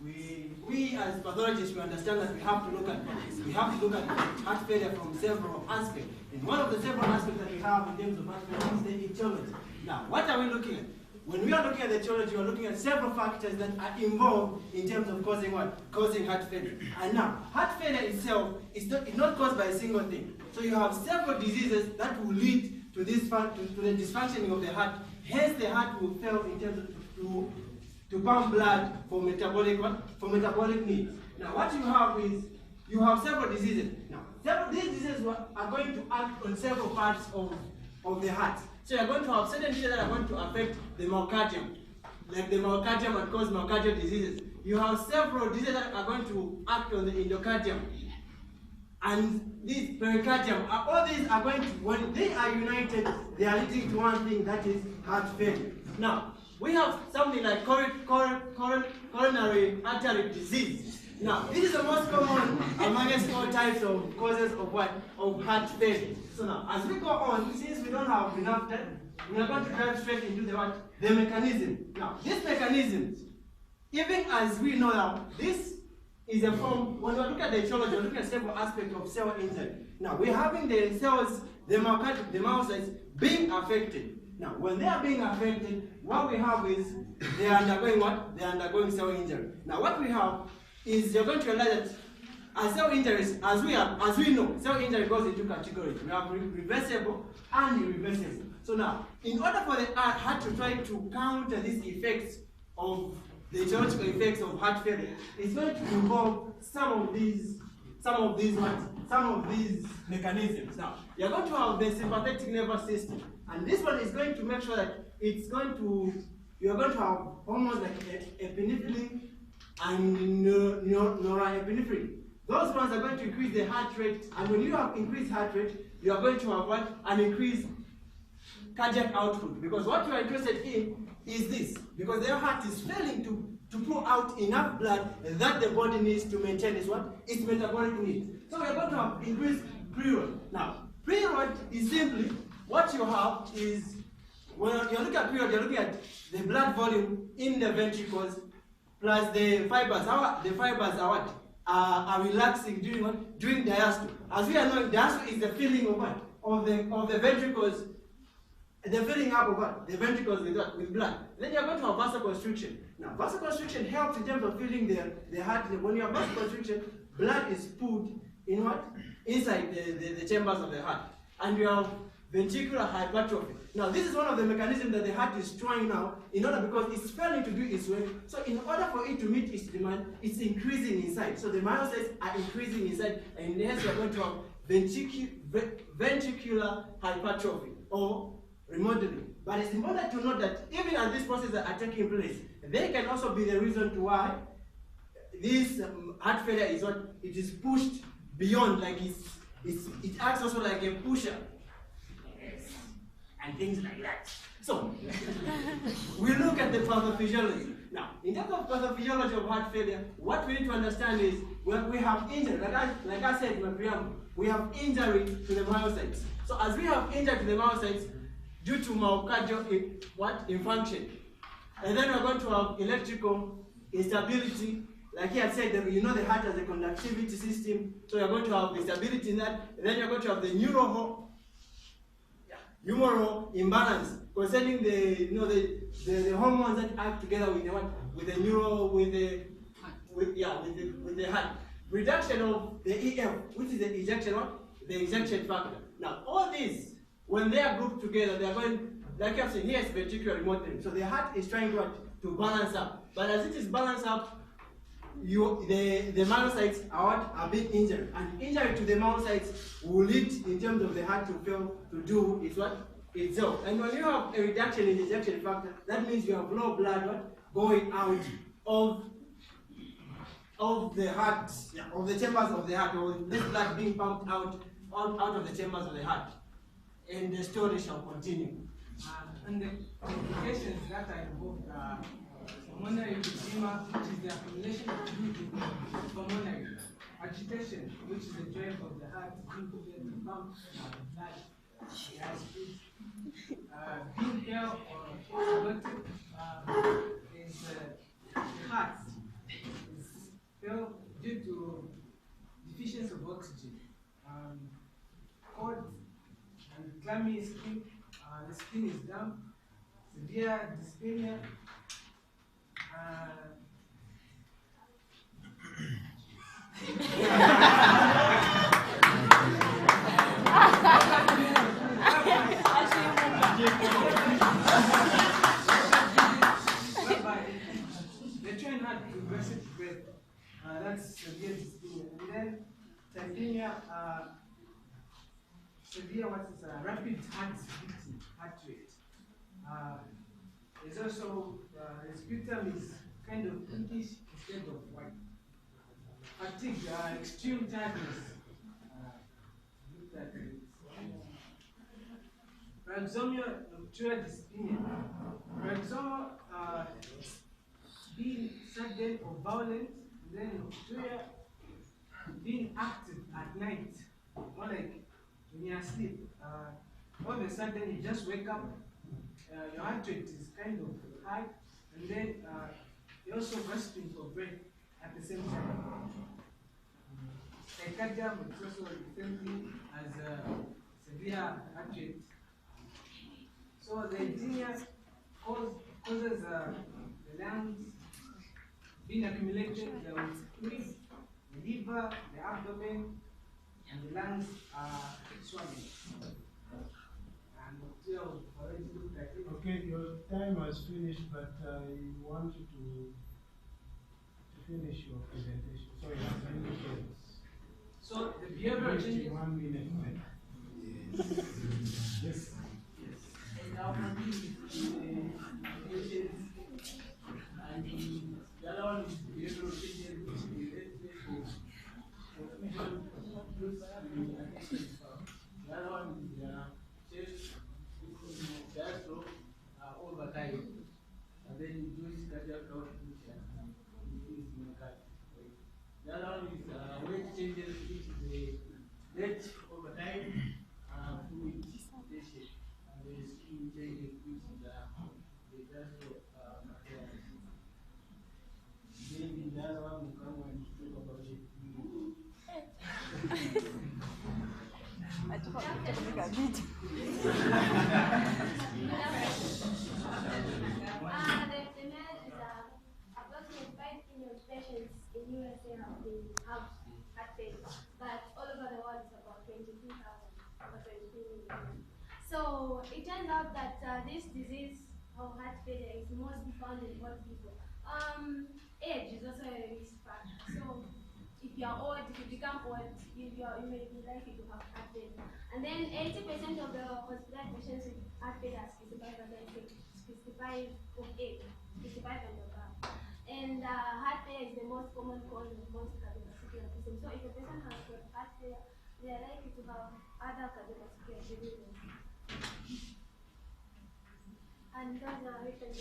we as pathologists, we understand that we have to look at heart failure from several aspects. And one of the several aspects that we have in terms of heart failure is the etiology. Now, what are we looking at? When we are looking at the etiology, we are looking at several factors that are involved in terms of causing what? Causing heart failure. And now, heart failure itself is not caused by a single thing. So you have several diseases that will lead to this to the dysfunctioning of the heart. Hence, the heart will fail in terms of to pump blood for metabolic needs. Now, what you have is you have several diseases. Now, these diseases are going to act on several parts of the heart. So you're going to have certain diseases that are going to affect the myocardium, like the myocardium and cause myocardial diseases. You have several diseases that are going to act on the endocardium. And this pericardium, all these are going to, when they are united, they are leading to one thing, that is heart failure. Now, we have something like coronary artery disease. Now, this is the most common amongst all types of causes of what? Of heart failure. So now, as we go on, since we don't have enough time, we are going to dive straight into the what? The mechanism. Now, this mechanism, even as we know now, this is a form, when we look at the etiology, we're looking at several aspects of cell injury. Now, we're having the cells, the myocytes being affected. Now, when they are being affected, what we have is they are undergoing what? They are undergoing cell injury. Now, what we have is you're going to realize that as cell injuries, as we know, cell injury goes into categories. We have reversible and irreversible. So now, in order for the heart to try to counter these effects of the etiological effects of heart failure, it's going to involve some of these mechanisms. Now, you're going to have the sympathetic nervous system, and this one is going to make sure that you're going to have hormones like epinephrine and norepinephrine. Those ones are going to increase the heart rate, and when you have increased heart rate, you are going to have what? An increased cardiac output. Because what you are interested in is this, because their heart is failing to pull out enough blood that the body needs to maintain its what? Its metabolic needs. So we are going to have increased preload. Now, preload is simply what you have is, when you look at preload, you're looking at the blood volume in the ventricles plus the fibers. The fibers are what? Are relaxing during what? During diastole. As we are knowing, diastole is the filling of what? Of the ventricles. The filling up of what? The ventricles with what? With blood. Then you're going to have vasoconstriction. Now, vasoconstriction helps in terms of filling the heart. When you have vasoconstriction, blood is put in what? Inside the chambers of the heart. And you have ventricular hypertrophy. Now, this is one of the mechanisms that the heart is trying now, because it's failing to do its work. So, in order for it to meet its demand, it's increasing inside. So, the myocytes are increasing inside, and hence you're going to have ventricular hypertrophy or remodeling. But it's important to note that even as these processes are taking place, they can also be the reason to why this heart failure is what it is pushed beyond, like it acts also like a pusher. And things like that. So, we look at the pathophysiology. Now, in terms of pathophysiology of heart failure, what we need to understand is when we have injury, like I said in my preamble, we have injury to the myocytes. So, as we have injury to the myocytes due to myocardial infarction, and then we're going to have electrical instability. Like he had said, that you know the heart has a conductivity system, so you're going to have instability in that, and then you're going to have the humoral imbalance concerning the hormones that act together with the heart. Reduction of the EF, which is the ejection factor. Now, all these, when they are grouped together, they are going, like I've said, here is ventricular remodeling. So the heart is trying to balance up. But as it is balanced up, the myocytes are being injured, and injury to the myocytes will lead, in terms of the heart, to fail to do its job. And when you have a reduction in the ejection factor, that means you have low blood going out of the heart, of the chambers of the heart, or this blood being pumped out of the chambers of the heart, and the story shall continue. And the complications that are involved are pulmonary edema, which is the accumulation of fluid in pulmonary, agitation, which is the drive of the heart to pump blood. Being ill or aortic is the heart deficiency of oxygen, cold and clammy skin, the skin is damp, severe dyspnea, the train had progressive breath, that's severe dyspnea, and then tachypnea, severe rapid heart rate. There's also the sputum is kind of pinkish instead of white. Fatigue, extreme tiredness. Paroxysmal nocturnal dyspnea. Paroxysmal being sudden or violent, and then nocturnal being active at night, more like when you're asleep. All of a sudden you just wake up, your heart rate is kind of high, and then you're also gasping for breath at the same time. Tachycardia is also the same thing as severe heart rate. So the edema causes the lungs being accumulated with fluid, the liver, the abdomen, and the lungs are swelling. Okay, your time has finished, but I want you to finish your presentation. So you have many minutes. So the behavioral changes. 1 minute. Yes. And now and the other one is behavioral changes, which is related to confusion, the other one is chest, gastro, over time, and then induce cardiac output and increase myocardial. The other one is weight changes, which is the weight over time, fluid station, and the skin changes, which is the gastro material. Maybe the other one will come and talk about it. The man is approximately 5 million patients in USA have heart failure, but all over the world it's about 22,000 or 22 million. So it turns out that this disease of heart failure is mostly found in old people. Age is also a risk factor. So if you are old, if you become old, you may be likely to have heart failure. And then 80% of the hospital patients with heart failure are 65 of age, 65 and above. And heart failure is the most common cause of most cardiovascular disease. So if a person has got heart failure, they are likely to have other cardiovascular diseases. And those are written.